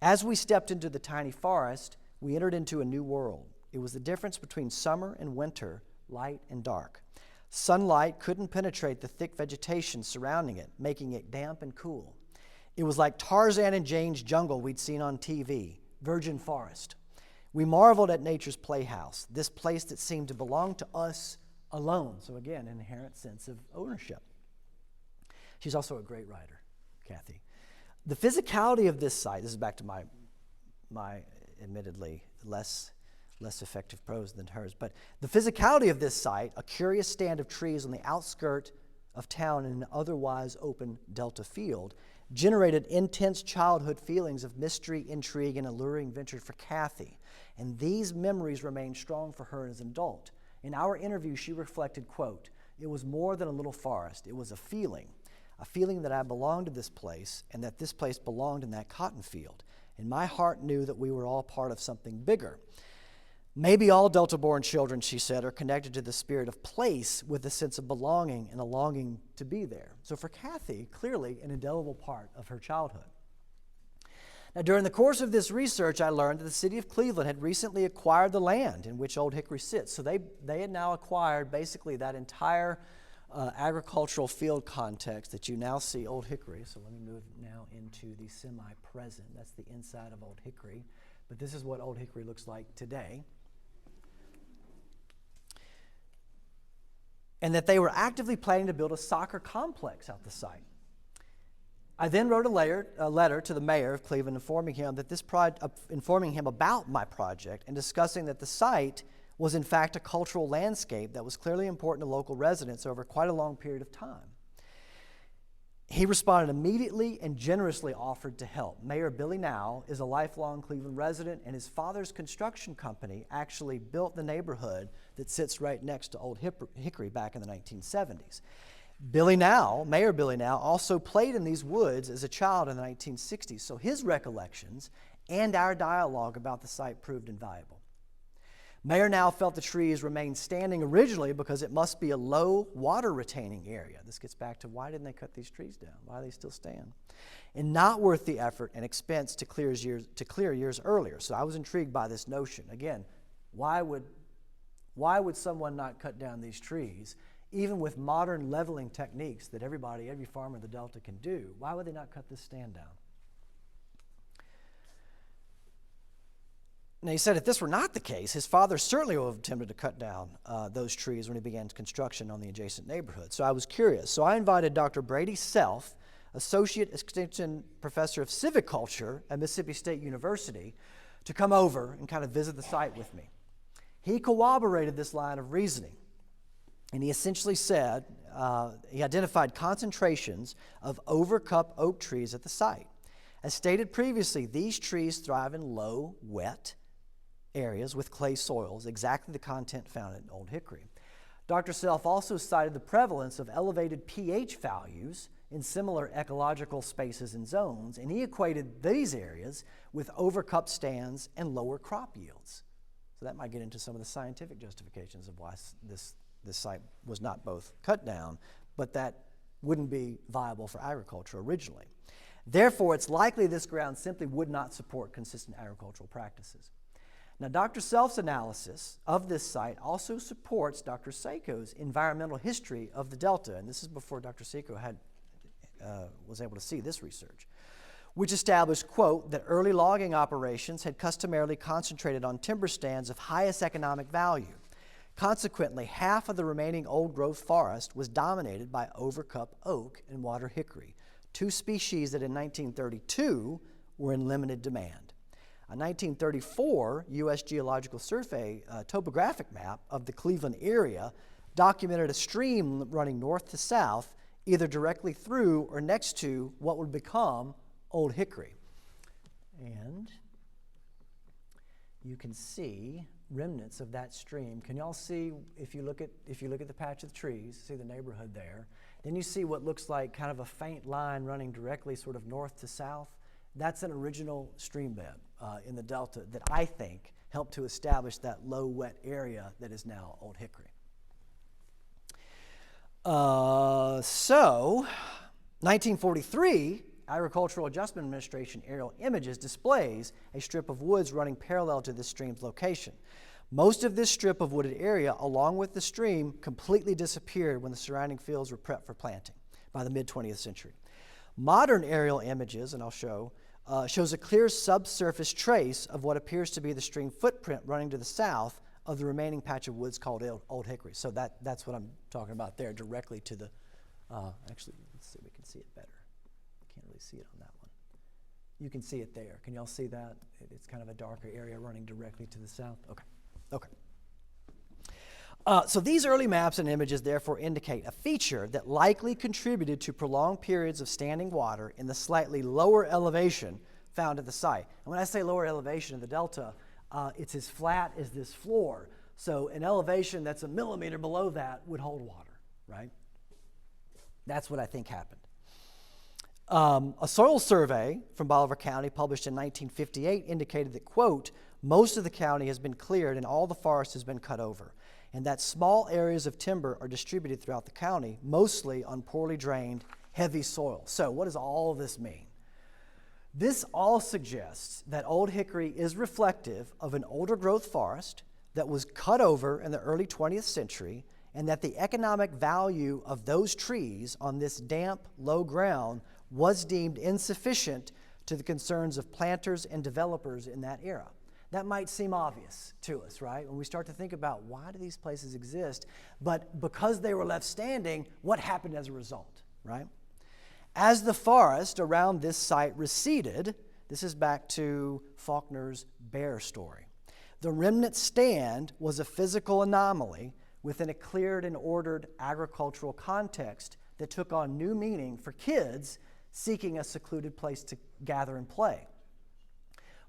As we stepped into the tiny forest, we entered into a new world. It was the difference between summer and winter, light and dark. Sunlight couldn't penetrate the thick vegetation surrounding it, making it damp and cool. It was like Tarzan and Jane's jungle we'd seen on TV, virgin forest. We marveled at nature's playhouse, this place that seemed to belong to us alone. So again, an inherent sense of ownership. She's also a great writer, Kathy. The physicality of this site, this is back to my admittedly less effective prose than hers, but the physicality of this site, a curious stand of trees on the outskirt of town in an otherwise open delta field generated intense childhood feelings of mystery, intrigue, and alluring adventure for Kathy. And these memories remained strong for her as an adult. In our interview, she reflected, quote, "It was more than a little forest. It was a feeling that I belonged to this place and that this place belonged in that cotton field. And my heart knew that we were all part of something bigger. Maybe all Delta-born children," she said, "are connected to the spirit of place with a sense of belonging and a longing to be there." So for Kathy, clearly an indelible part of her childhood. Now, during the course of this research, I learned that the city of Cleveland had recently acquired the land in which Old Hickory sits. So they had now acquired basically that entire agricultural field context that you now see Old Hickory. So let me move now into the semi-present. That's the inside of Old Hickory. But this is what Old Hickory looks like today. And that they were actively planning to build a soccer complex out the site. I then wrote a letter to the mayor of Cleveland informing him about my project and discussing that the site was in fact a cultural landscape that was clearly important to local residents over quite a long period of time. He responded immediately and generously offered to help. Mayor Billy Now is a lifelong Cleveland resident, and his father's construction company actually built the neighborhood that sits right next to Old Hickory back in the 1970s. Mayor Billy Now, also played in these woods as a child in the 1960s, so his recollections and our dialogue about the site proved invaluable. Mayor Now felt the trees remained standing originally because it must be a low water retaining area. This gets back to why didn't they cut these trees down? Why do they still stand? And not worth the effort and expense to clear years earlier. So I was intrigued by this notion. Again, why would someone not cut down these trees, even with modern leveling techniques that every farmer in the Delta can do? Why would they not cut this stand down? Now, he said if this were not the case, his father certainly would have attempted to cut down those trees when he began construction on the adjacent neighborhood. So I was curious. So I invited Dr. Brady Self, Associate Extension Professor of Civiculture at Mississippi State University, to come over and kind of visit the site with me. He corroborated this line of reasoning, and he essentially said, he identified concentrations of overcup oak trees at the site. As stated previously, these trees thrive in low, wet areas with clay soils, exactly the content found in Old Hickory. Dr. Self also cited the prevalence of elevated pH values in similar ecological spaces and zones, and he equated these areas with overcup stands and lower crop yields. So that might get into some of the scientific justifications of why this site was not both cut down, but that wouldn't be viable for agriculture originally. Therefore, it's likely this ground simply would not support consistent agricultural practices. Now, Dr. Self's analysis of this site also supports Dr. Seiko's environmental history of the Delta, and this is before Dr. Seiko was able to see this research, which established, quote, that early logging operations had customarily concentrated on timber stands of highest economic value. Consequently, half of the remaining old-growth forest was dominated by overcup oak and water hickory, two species that in 1932 were in limited demand. A 1934 U.S. Geological Survey topographic map of the Cleveland area documented a stream running north to south, either directly through or next to what would become Old Hickory. And you can see remnants of that stream. Can y'all see, if you look at the patch of the trees, see the neighborhood there, then you see what looks like kind of a faint line running directly sort of north to south. That's an original stream bed in the Delta that I think helped to establish that low wet area that is now Old Hickory. So, 1943, Agricultural Adjustment Administration aerial images displays a strip of woods running parallel to this stream's location. Most of this strip of wooded area, along with the stream, completely disappeared when the surrounding fields were prepped for planting by the mid-20th century. Modern aerial images, and I'll show, shows a clear subsurface trace of what appears to be the stream footprint running to the south of the remaining patch of woods called Old Hickory. So that's what I'm talking about there, directly to the, actually, let's see if we can see it better. Can't really see it on that one. You can see it there. Can y'all see that? It's kind of a darker area running directly to the south. Okay. So these early maps and images therefore indicate a feature that likely contributed to prolonged periods of standing water in the slightly lower elevation found at the site. And when I say lower elevation in the delta, it's as flat as this floor. So an elevation that's a millimeter below that would hold water, right? That's what I think happened. A soil survey from Bolivar County published in 1958 indicated that, quote, most of the county has been cleared and all the forest has been cut over, and that small areas of timber are distributed throughout the county, mostly on poorly drained, heavy soil. So what does all this mean? This all suggests that Old Hickory is reflective of an older growth forest that was cut over in the early 20th century, and that the economic value of those trees on this damp, low ground was deemed insufficient to the concerns of planters and developers in that era. That might seem obvious to us, right? When we start to think about why do these places exist, but because they were left standing, what happened as a result, right? As the forest around this site receded, this is back to Faulkner's bear story. The remnant stand was a physical anomaly within a cleared and ordered agricultural context that took on new meaning for kids seeking a secluded place to gather and play.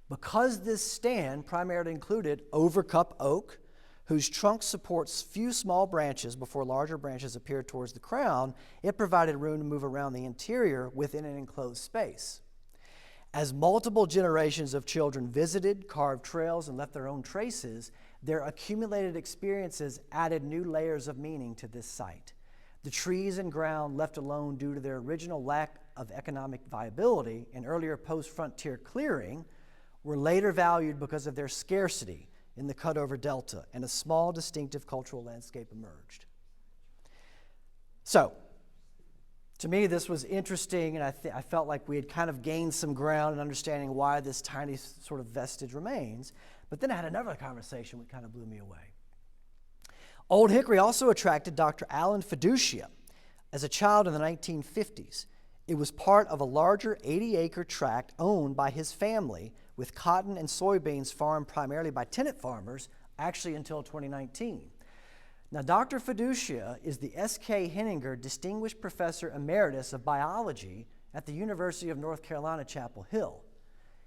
Because this stand primarily included overcup oak, whose trunk supports few small branches before larger branches appear towards the crown, it provided room to move around the interior within an enclosed space. As multiple generations of children visited, carved trails, and left their own traces, their accumulated experiences added new layers of meaning to this site. The trees and ground left alone due to their original lack of economic viability and earlier post-frontier clearing were later valued because of their scarcity in the cut-over delta, and a small distinctive cultural landscape emerged. So, to me, this was interesting, and I felt like we had kind of gained some ground in understanding why this tiny sort of vestige remains. But then I had another conversation which kind of blew me away. Old Hickory also attracted Dr. Alan Fiducia as a child in the 1950s. It was part of a larger 80-acre tract owned by his family, with cotton and soybeans farmed primarily by tenant farmers, actually until 2019. Now, Dr. Fiducia is the S.K. Henninger Distinguished Professor Emeritus of Biology at the University of North Carolina, Chapel Hill.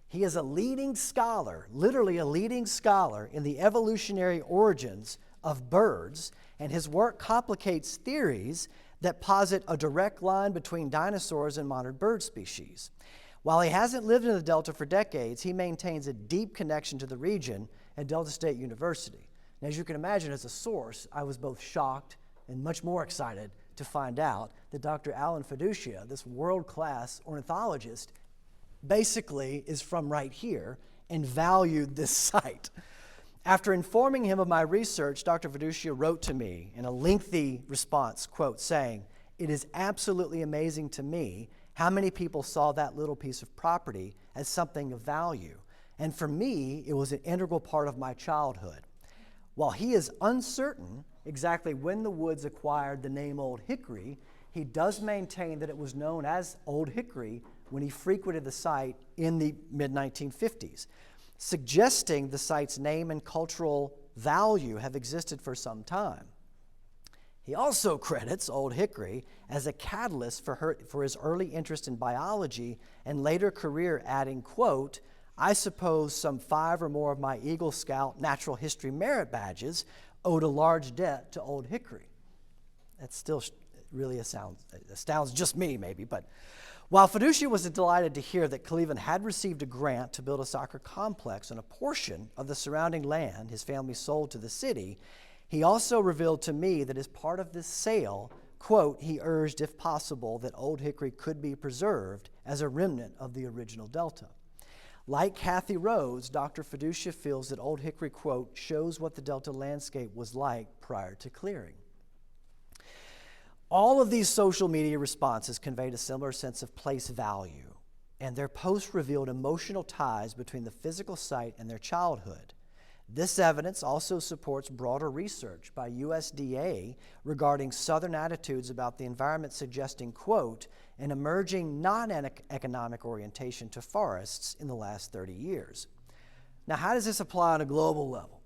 He is a leading scholar, literally a leading scholar, in the evolutionary origins of birds, and his work complicates theories that posit a direct line between dinosaurs and modern bird species. While he hasn't lived in the Delta for decades, he maintains a deep connection to the region at Delta State University. And as you can imagine, as a source, I was both shocked and much more excited to find out that Dr. Alan Fiducia, this world-class ornithologist, basically is from right here and valued this site. After informing him of my research, Dr. Fiducia wrote to me in a lengthy response, quote, saying, "It is absolutely amazing to me how many people saw that little piece of property as something of value. And for me, it was an integral part of my childhood. While he is uncertain exactly when the woods acquired the name Old Hickory, he does maintain that it was known as Old Hickory when he frequented the site in the mid-1950s, suggesting the site's name and cultural value have existed for some time. He also credits Old Hickory as a catalyst for his early interest in biology and later career, adding, quote, "I suppose some 5 or more of my Eagle Scout natural history merit badges owed a large debt to Old Hickory." That still really astounds just me, maybe. But while Fiducia was delighted to hear that Cleveland had received a grant to build a soccer complex on a portion of the surrounding land his family sold to the city, he also revealed to me that as part of this sale, quote, he urged, if possible, that Old Hickory could be preserved as a remnant of the original Delta. Like Kathy Rhodes, Dr. Fiducia feels that Old Hickory, quote, shows what the Delta landscape was like prior to clearing. All of these social media responses conveyed a similar sense of place value, and their posts revealed emotional ties between the physical site and their childhood. This evidence also supports broader research by USDA regarding Southern attitudes about the environment, suggesting, quote, an emerging non-economic orientation to forests in the last 30 years. Now, how does this apply on a global level?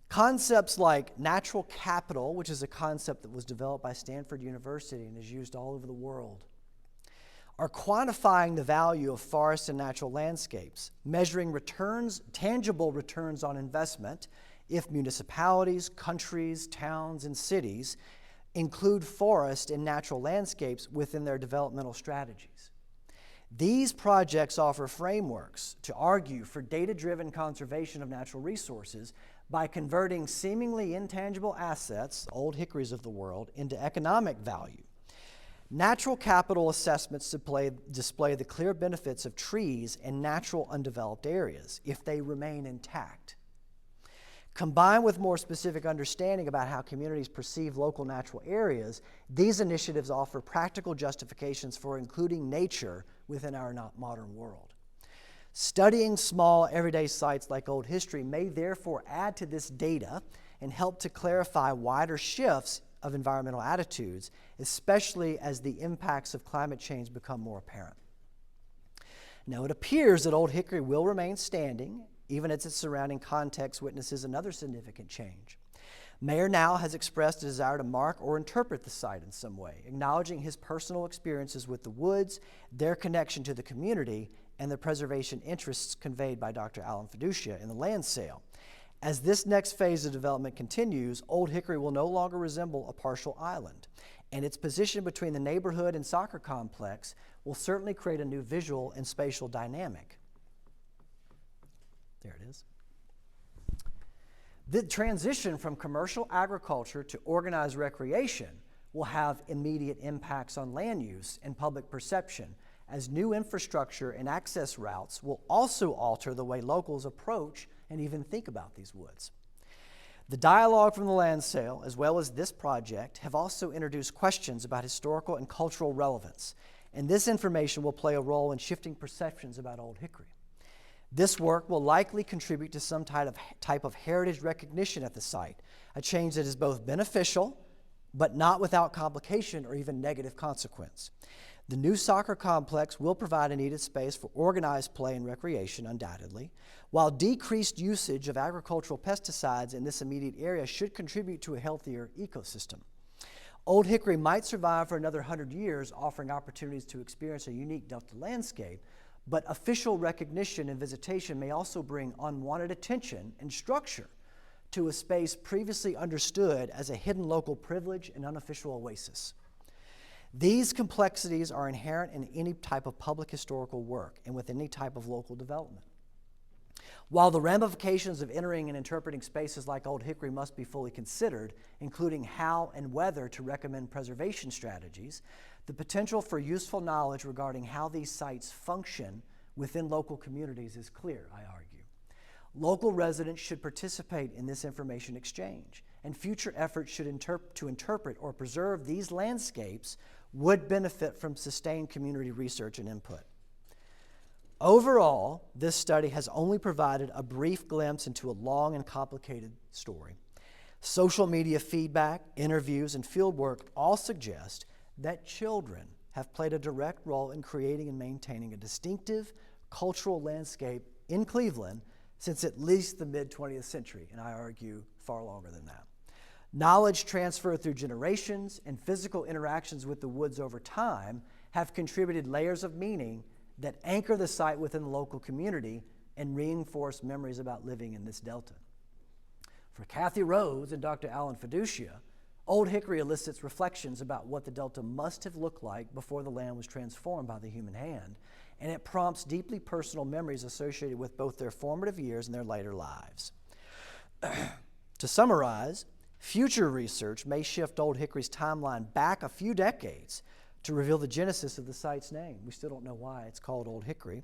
Concepts like natural capital, which is a concept that was developed by Stanford University and is used all over the world, are quantifying the value of forests and natural landscapes, measuring returns, tangible returns on investment if municipalities, countries, towns, and cities include forest and natural landscapes within their developmental strategies. These projects offer frameworks to argue for data-driven conservation of natural resources by converting seemingly intangible assets, old hickories of the world, into economic value. Natural capital assessments display the clear benefits of trees in natural undeveloped areas if they remain intact. Combined with more specific understanding about how communities perceive local natural areas, these initiatives offer practical justifications for including nature within our modern world. Studying small, everyday sites like Old Hickory may therefore add to this data and help to clarify wider shifts of environmental attitudes, especially as the impacts of climate change become more apparent. Now, it appears that Old Hickory will remain standing, even as its surrounding context witnesses another significant change. Mayor Now has expressed a desire to mark or interpret the site in some way, acknowledging his personal experiences with the woods, their connection to the community, and the preservation interests conveyed by Dr. Alan Fiducia in the land sale. As this next phase of development continues, Old Hickory will no longer resemble a partial island, and its position between the neighborhood and soccer complex will certainly create a new visual and spatial dynamic. There it is. The transition from commercial agriculture to organized recreation will have immediate impacts on land use and public perception, as new infrastructure and access routes will also alter the way locals approach and even think about these woods. The dialogue from the land sale, as well as this project, have also introduced questions about historical and cultural relevance, and this information will play a role in shifting perceptions about Old Hickory. This work will likely contribute to some type of heritage recognition at the site, a change that is both beneficial, but not without complication or even negative consequence. The new soccer complex will provide a needed space for organized play and recreation, undoubtedly, while decreased usage of agricultural pesticides in this immediate area should contribute to a healthier ecosystem. Old Hickory might survive for another 100 years, offering opportunities to experience a unique Delta landscape, but official recognition and visitation may also bring unwanted attention and structure to a space previously understood as a hidden local privilege and unofficial oasis. These complexities are inherent in any type of public historical work and with any type of local development. While the ramifications of entering and interpreting spaces like Old Hickory must be fully considered, including how and whether to recommend preservation strategies, the potential for useful knowledge regarding how these sites function within local communities is clear, I argue. Local residents should participate in this information exchange, and future efforts to interpret or preserve these landscapes would benefit from sustained community research and input. Overall, this study has only provided a brief glimpse into a long and complicated story. Social media feedback, interviews, and fieldwork all suggest that children have played a direct role in creating and maintaining a distinctive cultural landscape in Cleveland since at least the mid-20th century, and I argue far longer than that. Knowledge transferred through generations and physical interactions with the woods over time have contributed layers of meaning that anchor the site within the local community and reinforce memories about living in this delta. For Kathy Rhodes and Dr. Alan Fiducia, Old Hickory elicits reflections about what the delta must have looked like before the land was transformed by the human hand, and it prompts deeply personal memories associated with both their formative years and their later lives. To summarize, future research may shift Old Hickory's timeline back a few decades to reveal the genesis of the site's name. We still don't know why it's called Old Hickory,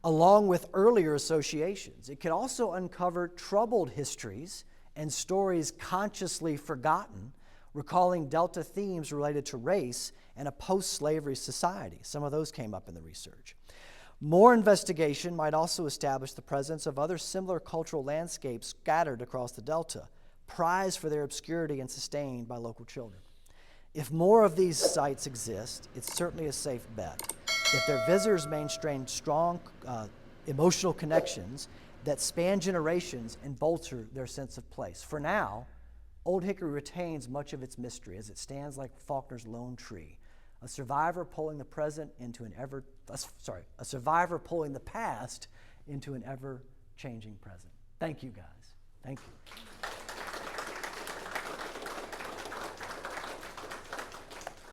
along with earlier associations. It could also uncover troubled histories and stories consciously forgotten, recalling Delta themes related to race and a post-slavery society. Some of those came up in the research. More investigation might also establish the presence of other similar cultural landscapes scattered across the Delta, prized for their obscurity and sustained by local children. If more of these sites exist, it's certainly a safe bet that their visitors maintain strong emotional connections, that span generations and bolster their sense of place. For now, Old Hickory retains much of its mystery as it stands like Faulkner's lone tree, a survivor pulling the present into a survivor pulling the past into an ever-changing present. Thank you, guys. Thank you.